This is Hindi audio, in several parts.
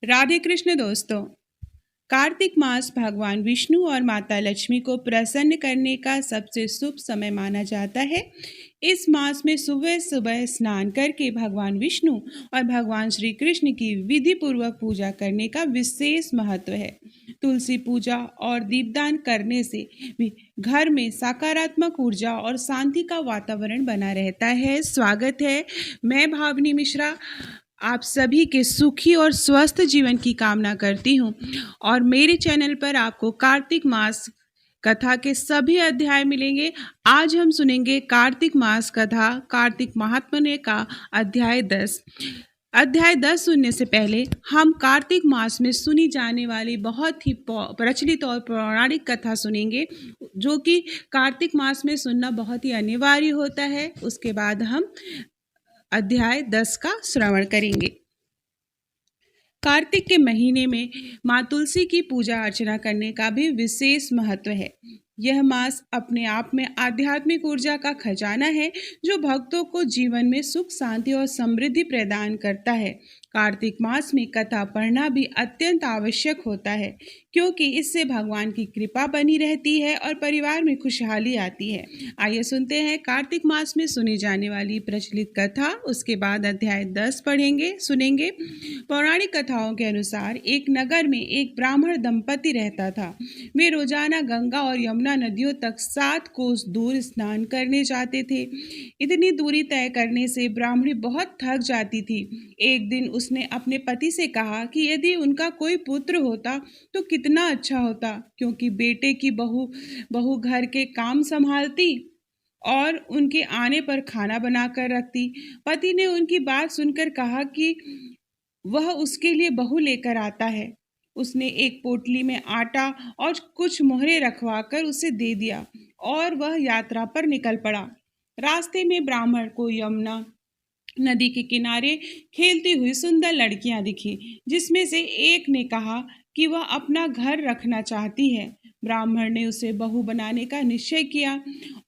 राधे कृष्ण दोस्तों। कार्तिक मास भगवान विष्णु और माता लक्ष्मी को प्रसन्न करने का सबसे शुभ समय माना जाता है। इस मास में सुबह सुबह स्नान करके भगवान विष्णु और भगवान श्री कृष्ण की विधि पूर्वक पूजा करने का विशेष महत्व है। तुलसी पूजा और दीपदान करने से भी घर में सकारात्मक ऊर्जा और शांति का वातावरण बना रहता है। स्वागत है, मैं भावनी मिश्रा आप सभी के सुखी और स्वस्थ जीवन की कामना करती हूँ और मेरे चैनल पर आपको कार्तिक मास कथा के सभी अध्याय मिलेंगे। आज हम सुनेंगे कार्तिक मास कथा कार्तिक महात्म्य का अध्याय 10। अध्याय 10 सुनने से पहले हम कार्तिक मास में सुनी जाने वाली बहुत ही प्रचलित और पौराणिक कथा सुनेंगे, जो कि कार्तिक मास में सुनना बहुत ही अनिवार्य होता है। उसके बाद हम अध्याय 10 का श्रवण करेंगे। कार्तिक के महीने में माँ तुलसी की पूजा अर्चना करने का भी विशेष महत्व है। यह मास अपने आप में आध्यात्मिक ऊर्जा का खजाना है, जो भक्तों को जीवन में सुख, शांति और समृद्धि प्रदान करता है। कार्तिक मास में कथा पढ़ना भी अत्यंत आवश्यक होता है, क्योंकि इससे भगवान की कृपा बनी रहती है और परिवार में खुशहाली आती है। आइए सुनते हैं कार्तिक मास में सुनी जाने वाली प्रचलित कथा। उसके बाद अध्याय 10 सुनेंगे। पौराणिक कथाओं के अनुसार एक नगर में एक ब्राह्मण दंपति रहता था। वे रोजाना गंगा और यमुना नदियों तक 7 कोस दूर स्नान करने जाते थे। इतनी दूरी तय करने से ब्राह्मणी बहुत थक जाती थी। एक दिन उसने अपने पति से कहा कि यदि उनका कोई पुत्र होता तो कितना अच्छा होता, क्योंकि बेटे की बहू घर के काम संभालती और उनके आने पर खाना बनाकर रखती। पति ने उनकी बात सुनकर कहा कि वह उसके लिए बहू लेकर आता है। उसने एक पोटली में आटा और कुछ मोहरे रखवाकर उसे दे दिया और वह यात्रा पर निकल पड़ा। रास्ते में ब्राह्मण को यमुना नदी के किनारे खेलती हुई सुंदर लड़कियां दिखी, जिसमें से एक ने कहा कि वह अपना घर रखना चाहती है। ब्राह्मण ने उसे बहू बनाने का निश्चय किया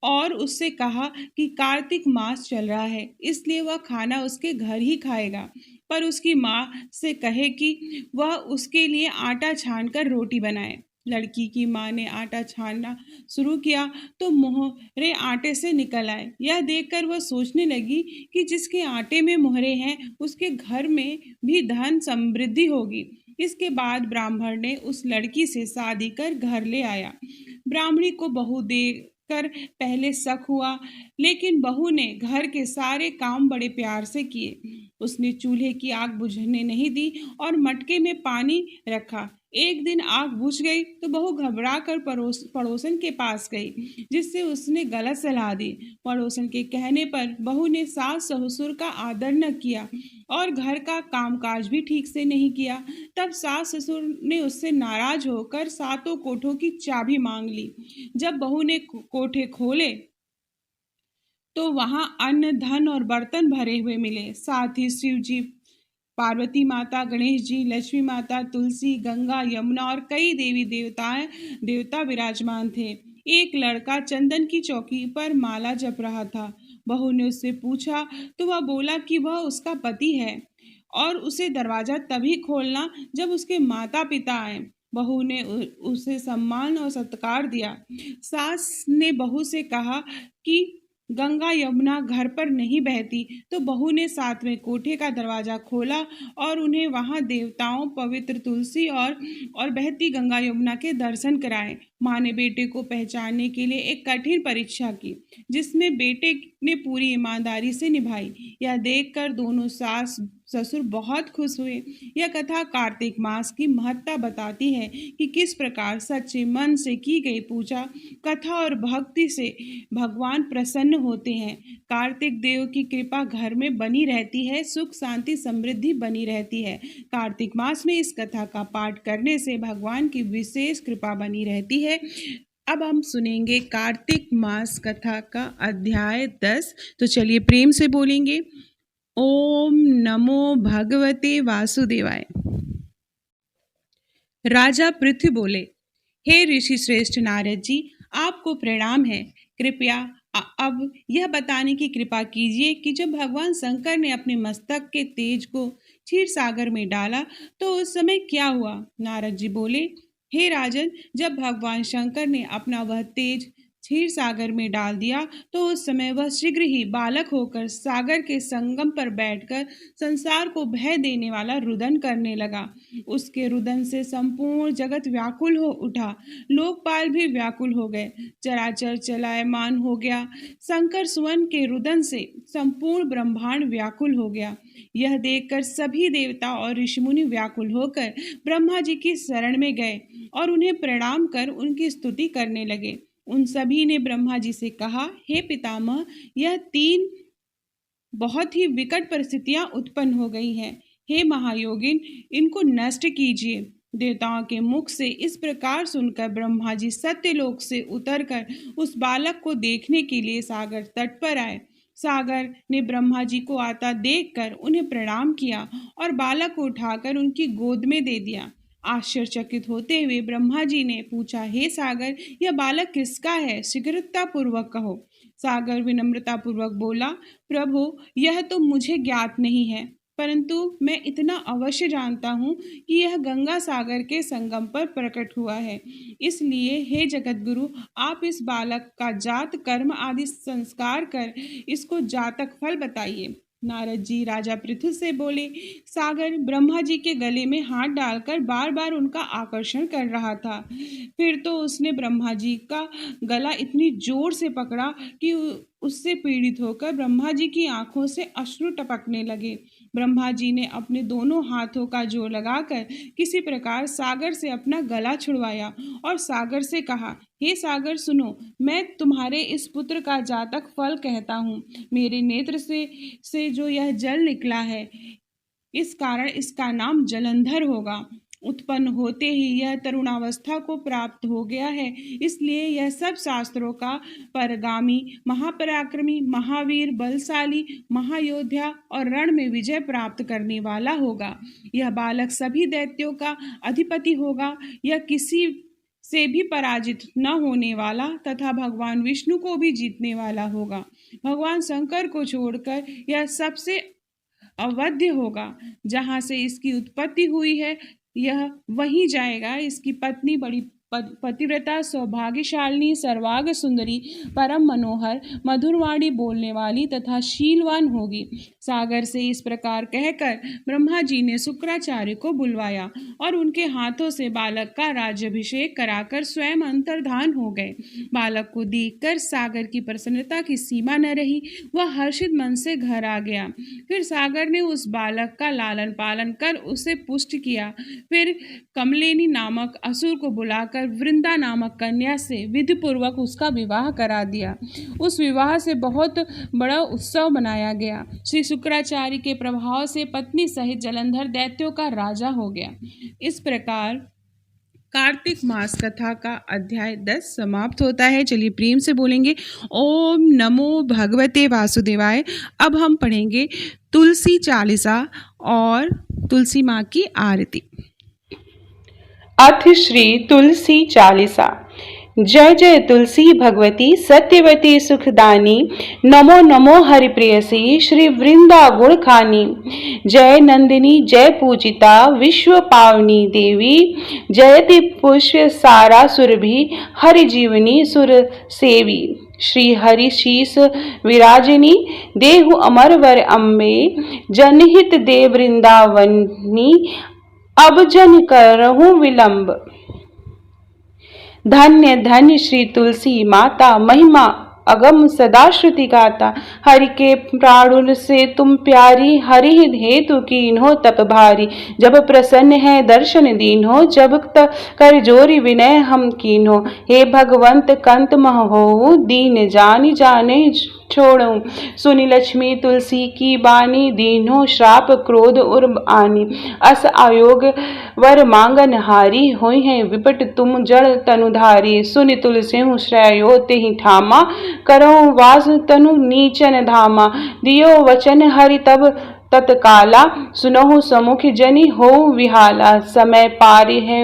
और उससे कहा कि कार्तिक मास चल रहा है, इसलिए वह खाना उसके घर ही खाएगा, पर उसकी माँ से कहे कि वह उसके लिए आटा छानकर रोटी बनाए। लड़की की माँ ने आटा छानना शुरू किया तो मोहरे आटे से निकल आए। यह देखकर वह सोचने लगी कि जिसके आटे में मोहरे हैं, उसके घर में भी धन समृद्धि होगी। इसके बाद ब्राह्मण ने उस लड़की से शादी कर घर ले आया। ब्राह्मणी को बहू देकर पहले शक हुआ, लेकिन बहू ने घर के सारे काम बड़े प्यार से किए। उसने चूल्हे की आग बुझने नहीं दी और मटके में पानी रखा। एक दिन आग बुझ गई तो बहू घबरा कर पड़ोसन के पास गई, जिससे उसने गलत सलाह दी। पड़ोसन के कहने पर बहू ने सास ससुर का आदर न किया और घर का कामकाज भी ठीक से नहीं किया। तब सास ससुर ने उससे नाराज होकर 7 कोठों की चाबी मांग ली। जब बहू ने कोठे खोले तो वहां अन्न, धन और बर्तन भरे हुए मिले। साथ ही शिव जी, पार्वती माता, गणेश जी, लक्ष्मी माता, तुलसी, गंगा, यमुना और कई देवी देवता विराजमान थे। एक लड़का चंदन की चौकी पर माला जप रहा था। बहू ने उससे पूछा तो वह बोला कि वह उसका पति है और उसे दरवाजा तभी खोलना जब उसके माता पिता आए। बहू ने उसे सम्मान और सत्कार दिया। सास ने बहू से कहा कि गंगा यमुना घर पर नहीं बहती, तो बहू ने 7वें कोठे का दरवाजा खोला और उन्हें वहां देवताओं, पवित्र तुलसी और बहती गंगा यमुना के दर्शन कराए। माँ ने बेटे को पहचानने के लिए एक कठिन परीक्षा की, जिसमें बेटे ने पूरी ईमानदारी से निभाई। यह देखकर दोनों सास ससुर बहुत खुश हुए। यह कथा कार्तिक मास की महत्ता बताती है कि किस प्रकार सच्चे मन से की गई पूजा, कथा और भक्ति से भगवान प्रसन्न होते हैं। कार्तिक देव की कृपा घर में बनी रहती है, सुख, शांति, समृद्धि बनी रहती है। कार्तिक मास में इस कथा का पाठ करने से भगवान की विशेष कृपा बनी रहती है। अब हम सुनेंगे कार्तिक मास कथा का अध्याय 10। तो चलिए प्रेम से बोलेंगे, ओम नमो भगवते वासुदेवाय। राजा पृथ्वी बोले, हे ऋषि श्रेष्ठ नारद जी, आपको प्रणाम है। कृपया अब यह बताने की कृपा कीजिए कि जब भगवान शंकर ने अपने मस्तक के तेज को क्षीर सागर में डाला तो उस समय क्या हुआ? नारद जी बोले, हे राजन, जब भगवान शंकर ने अपना वह तेज क्षीर सागर में डाल दिया तो उस समय वह शीघ्र ही बालक होकर सागर के संगम पर बैठकर संसार को भय देने वाला रुदन करने लगा। उसके रुदन से संपूर्ण जगत व्याकुल हो उठा, लोकपाल भी व्याकुल हो गए, चराचर चलायमान हो गया। शंकर सुवन के रुदन से संपूर्ण ब्रह्मांड व्याकुल हो गया। यह देखकर सभी देवता और ऋषिमुनि व्याकुल होकर ब्रह्मा जी की शरण में गए और उन्हें प्रणाम कर उनकी स्तुति करने लगे। उन सभी ने ब्रह्मा जी से कहा, हे पितामह, यह 3 बहुत ही विकट परिस्थितियां उत्पन्न हो गई हैं। हे महायोगिन, इनको नष्ट कीजिए। देवताओं के मुख से इस प्रकार सुनकर ब्रह्मा जी सत्यलोक से उतरकर उस बालक को देखने के लिए सागर तट पर आए। सागर ने ब्रह्मा जी को आता देखकर उन्हें प्रणाम किया और बालक को उठाकर उनकी गोद में दे दिया। आश्चर्यचकित होते हुए ब्रह्मा जी ने पूछा, हे सागर, यह बालक किसका है? शीघ्रता पूर्वक कहो। सागर विनम्रता पूर्वक बोला, प्रभु, यह तो मुझे ज्ञात नहीं है, परंतु मैं इतना अवश्य जानता हूँ कि यह गंगा सागर के संगम पर प्रकट हुआ है। इसलिए हे जगत गुरु, आप इस बालक का जात कर्म आदि संस्कार कर इसको जातक फल बताइए। नारद जी राजा पृथु से बोले, सागर ब्रह्मा जी के गले में हाथ डालकर बार बार उनका आकर्षण कर रहा था। फिर तो उसने ब्रह्मा जी का गला इतनी जोर से पकड़ा कि उससे पीड़ित होकर ब्रह्मा जी की आंखों से अश्रु टपकने लगे। ब्रह्मा जी ने अपने दोनों हाथों का जोर लगाकर किसी प्रकार सागर से अपना गला छुड़वाया और सागर से कहा, हे सागर, सुनो, मैं तुम्हारे इस पुत्र का जातक फल कहता हूँ। मेरे नेत्र से जो यह जल निकला है, इस कारण इसका नाम जलंधर होगा। उत्पन्न होते ही यह तरुणावस्था को प्राप्त हो गया है, इसलिए यह सब शास्त्रों का परगामी, महापराक्रमी, महावीर, बलशाली, महायोद्धा और रण में विजय प्राप्त करने वाला होगा। यह बालक सभी दैत्यों का अधिपति होगा। यह किसी से भी पराजित न होने वाला तथा भगवान विष्णु को भी जीतने वाला होगा। भगवान शंकर को छोड़कर यह सबसे अवध्य होगा। जहाँ से इसकी उत्पत्ति हुई है यह वहीं जाएगा। इसकी पत्नी बड़ी पतिव्रता, सौभाग्यशालिनी, सर्वांग सुंदरी, परम मनोहर, मधुरवाणी बोलने वाली तथा शीलवान होगी। सागर से इस प्रकार कहकर ब्रह्मा जी ने शुक्राचार्य को बुलवाया और उनके हाथों से बालक का राज्याभिषेक कराकर स्वयं अंतर्धान हो गए। बालक को देखकर सागर की प्रसन्नता की सीमा न रही। वह हर्षित मन से घर आ गया। फिर सागर ने उस बालक का लालन पालन कर उसे पुष्ट किया। फिर कमलेनी नामक असुर को बुलाकर वृंदा नामक कन्या से विधि पूर्वक उसका विवाह करा दिया। उस विवाह से बहुत बड़ा उत्सव मनाया गया। श्री शुक्राचार्य के प्रभाव से पत्नी सहित जलंधर दैत्यों का राजा हो गया। इस प्रकार कार्तिक मास कथा का अध्याय 10 समाप्त होता है। चलिए प्रेम से बोलेंगे, ओम नमो भगवते वासुदेवाय। अब हम पढ़ेंगे तुलसी चालीसा और तुलसी माँ की आरती। अथ श्री तुलसी चालीसा। जय जय तुलसी भगवती सत्यवती सुखदानी, नमो नमो हरिप्रियसी श्री वृंदा गुण खानी। जय नंदिनी जय पूजिता विश्व पावनी देवी, जयति पुष्य सारा सुरभि हरि जीवनी सुर सेवी। श्री हरि शीस विराजिनी देहु अमरवर अम्बे, जनहित दे वृंदावनी अब जन करहूँ विलंब। धन्य धन्य श्री तुलसी माता, महिमा अगम सदा श्रुति गाता। हरि के प्राणुल से तुम प्यारी, हरि हेतु कीन्हो तप भारी। जब प्रसन्न है दर्शन दीन्हो, जब कर जोरी विनय हम कीन्हो। हे भगवंत कंत महो, दीन जानी जाने छोड़ो। सुनी लक्ष्मी तुलसी की बानी, दीन्हो श्राप क्रोध उर्ब आनी। अस आयोग वर मांगन हारी, होई है विपट तुम जड़ तनुधारी। सुनि तुलसी श्रेयो तेहि ठामा, करो वास तनु नीचन धामा। दियो वचन हरि तब तत्काला, सुनहु समुख जनि हो विहाला। समय पारि है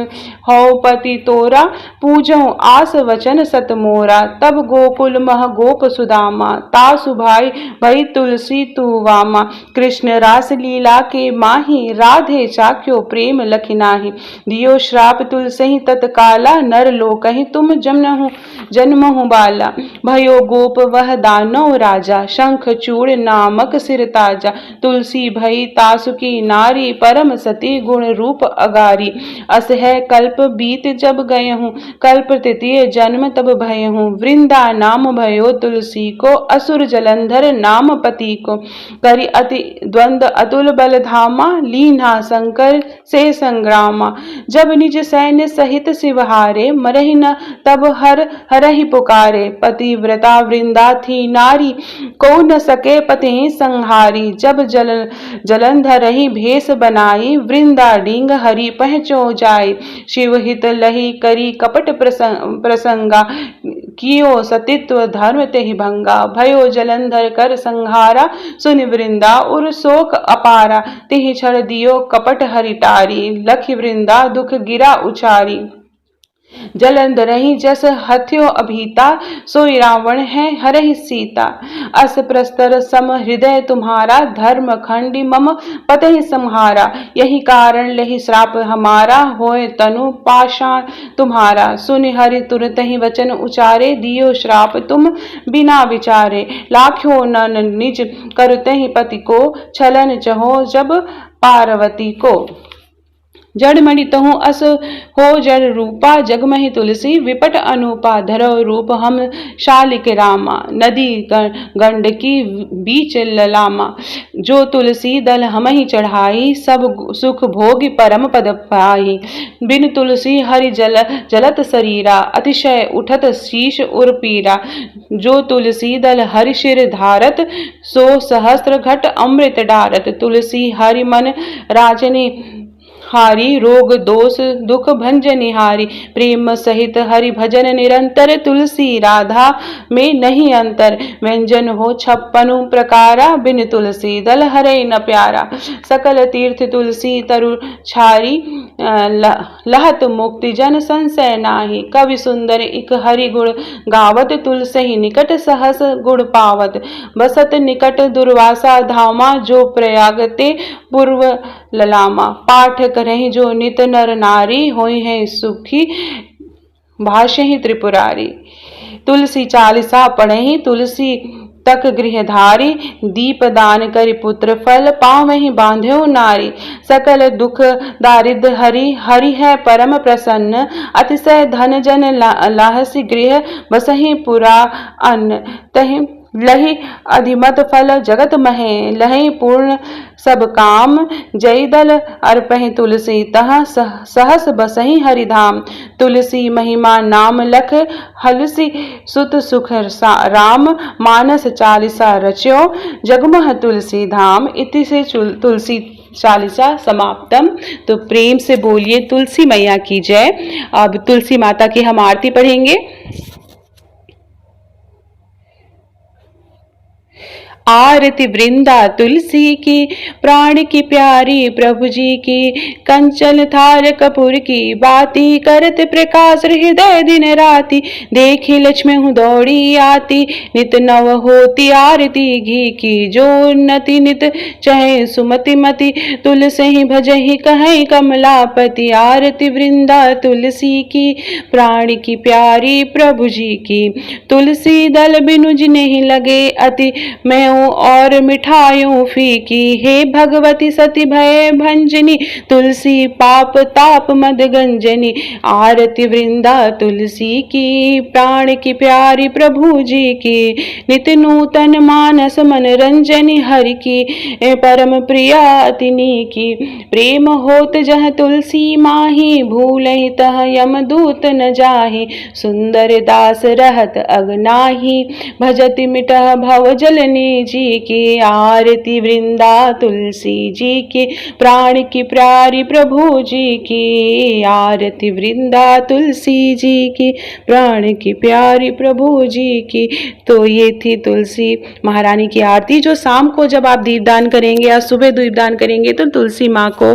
हौ पति तोरा पूजो आस वचन सत मोरा। तब गोकुल मह गोप सुदामा तासु भाई भई तुलसी तू वामा। कृष्ण रास लीला के माही राधे चाक्यो प्रेम लखिनाही। दियो श्राप तुलसी तत्काला नर लोकहि तुम जन्महु बाला। भयो गोप वह दानव राजा शंख चूड़ नामक सिर ताजा। तुलसी भई तासुकी नारी परम सती गुण रूप अगारी। अस है कल्प बीत जब गए हूँ कल्प तृतीय जन्म तब भय हूँ। वृंदा नाम भयो तुलसी को असुर जलंधर नाम पति को। करि अति द्वंद अतुल बल धामा लीना शंकर से संग्रामा। जब निज सैन्य सहित शिवहारे मरहि न तब हरहि पुकारे। पतिव्रता वृंदा थी नारी को न सके पति संहारी। जब जलंधर ही भेष बनाई वृंदा डींग हरि पहचो जाय। शिव हित लही करी कपट प्रसंगा कियो सतित्व धर्म तेहि भंगा। भयो जलंधर कर संहारा सुनि वृंदा उर शोक अपारा। तिहि क्षण दियो कपट हरिटारी लखि वृंदा दुख गिरा उचारी। जलंधर ही जस हथ्यो अभीता सोई रावण है हरहि सीता। अस प्रस्तर सम हृदय तुम्हारा धर्म खंडी मम पतहि संहारा। यही कारण लहि श्राप हमारा होए तनु पाषाण तुम्हारा। सुनि हरि तुरत ही वचन उचारे दियो श्राप तुम बिना विचारे। लाख्यो नन निज करते पति को छलन चहो जब पार्वती को। जड़मणि तहु अस हो जड़ रूपा जगमहि तुलसी विपट अनुपा। धरो रूप हम शालिक रामा नदी गंडकी बीच ललामा। जो तुलसी दल हमहि चढ़ाई सब सुख भोगी परम पद पाई। बिन तुलसी हरि जलत शरीरा अतिशय उठत शीश उर पीरा। जो तुलसी दल हरि शिर धारत सो सहस्त्र घट अमृत डारत। तुलसी हरि मन राजनी हारी रोग दोष दुख भंजनिहारी। प्रेम सहित हरि भजन निरंतर तुलसी राधा में नहीं अंतर। व्यंजन हो 56 प्रकारा बिन तुलसी दल हरे न प्यारा। सकल तीर्थ तुलसी तरु छारी लहत मुक्ति जन संशय नाही। कवि सुंदर इक हरि गुण गावत तुलसी निकट सहस गुण पावत। बसत निकट दुर्वासा धामा जो प्रयागते पूर्व ललामा। पाठ करहि जो नित नर नारी होई है सुखी भाष्य ही त्रिपुरारी। तुलसी चालीसा पढ़हि तुलसी तक गृहधारी। दीप दान करि पुत्र फल पावहि बांध्यो नारी। सकल दुख दारिद्र हरि हरि है परम प्रसन्न। अतिशय धन जन लाहसी गृह बसहि पुरा अन्न। तहि लहि अधिमत फल जगत महे लहि पूर्ण सब काम। जय दल अर्पहि तुलसी तह सहस बसहि हरिधाम। तुलसी महिमा नाम लख हलसी सुत सुख राम। मानस चालीसा रच्यो जगमह तुलसी धाम। इति से तुलसी चालीसा समाप्तम। तो प्रेम से बोलिए तुलसी मैया की जय। अब तुलसी माता की हम आरती पढ़ेंगे। आरती वृंदा तुलसी की प्राण की प्यारी प्रभु जी की। कंचन थार कपूर की बाती करत प्रकाश हृदय दिन राती। देखी लक्ष्मी हूँ दौड़ी आती नित नव होती आरती घी की। जो उन्नति नित चहे सुमति मति तुलसी भजहि कहीं कमलापति। आरती वृंदा तुलसी की प्राण की प्यारी प्रभु जी की। तुलसी दल बिनुज नहीं लगे अति मैं और मिठाइयों फीकी। हे भगवती सती भय भंजनी तुलसी पाप ताप मद गंजनी। आरती वृंदा तुलसी की प्राण की प्यारी प्रभु जी की। नित नूतन मानस मनरंजनी हरि की परम प्रिया अतिनी की। प्रेम होत जह तुलसी माही भूलहि तह यमदूत न जाहि। सुंदर दास रहत अगनाही भजति मिटह भव जलनी जी की आरती वृंदा तुलसी जी के प्राण की प्यारी प्रभु जी की आरती वृंदा तुलसी जी की प्राण की प्यारी प्रभु जी की। तो ये थी तुलसी महारानी की आरती, जो शाम को जब आप दीपदान करेंगे या सुबह दीपदान करेंगे तो तुलसी माँ को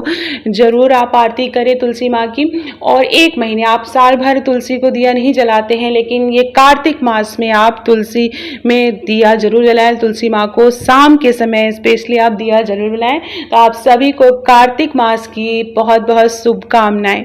जरूर आप आरती करें तुलसी माँ की। और 1 महीने, आप साल भर तुलसी को दिया नहीं जलाते हैं, लेकिन ये कार्तिक मास में आप तुलसी में दिया जरूर जलाएं। तुलसी माँ को शाम के समय स्पेशली आप दिया जरूर जलाएं। तो आप सभी को कार्तिक मास की बहुत बहुत शुभकामनाएं।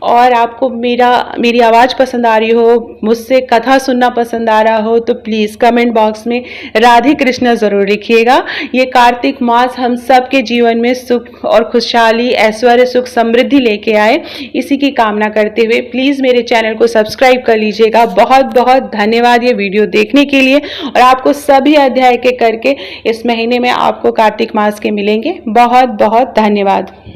और आपको मेरी आवाज़ पसंद आ रही हो, मुझसे कथा सुनना पसंद आ रहा हो, तो प्लीज़ कमेंट बॉक्स में राधे कृष्ण ज़रूर लिखिएगा। ये कार्तिक मास हम सब के जीवन में सुख और खुशहाली, ऐश्वर्य, सुख, समृद्धि लेके आए, इसी की कामना करते हुए प्लीज़ मेरे चैनल को सब्सक्राइब कर लीजिएगा। बहुत बहुत धन्यवाद ये वीडियो देखने के लिए। और आपको सभी अध्याय के करके इस महीने में आपको कार्तिक मास के मिलेंगे। बहुत बहुत धन्यवाद।